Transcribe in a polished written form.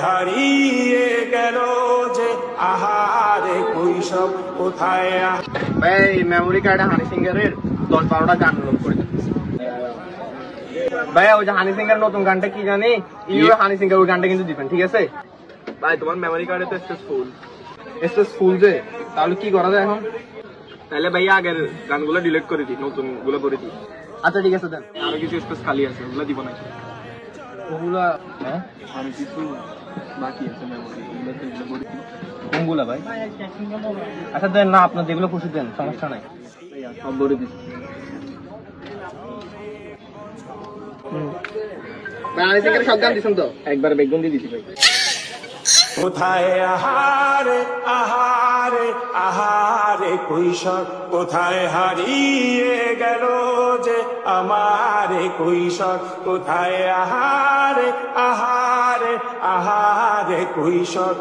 হারিয়ে গেল যে আহারে কৈশোর কোথায়। ভাই মেমোরি কার্ডে হানি সিঙ্গারের 10-12টা গান লোড করে দিন ভাই। ওই যে হানি সিঙ্গার নতুন গানটা কি জানি, হানি সিঙ্গার ওই গানটা কিন্তু দিবেন, ঠিক আছে ভাই? তোমার মেমোরি কার্ডে তো স্পেস ফুল যে, তাহলে কি করা যায় এখন? তাহলে ভাই আগের গানগুলো ডিলিট করে দিই, নতুন গুলো করে দিই। আচ্ছা ঠিক আছে দেন, আরো কিছু স্পেস খালি আছে, ওগুলো দিব নাকি? ওগুলা হ্যাঁ আরো কিছু বাকি আছে মেমোরি, ওগুলো তো এগুলো করে দিই। কোনগুলা ভাই? আচ্ছা দেন না, আপনার যেগুলো খুশি দেন, সমস্যা নাই, সব বলে দিচ্ছি। সব গান দিচ্ছেন তো? একবার বেগুন দিয়ে দিচ্ছি ভাই। কোথায় আহারে আহারে আহারে কৈশোর কোথায় হারিয়ে গেল যে আমারে কৈশোর কোথায় আহারে আহারে আহারে কৈশোর।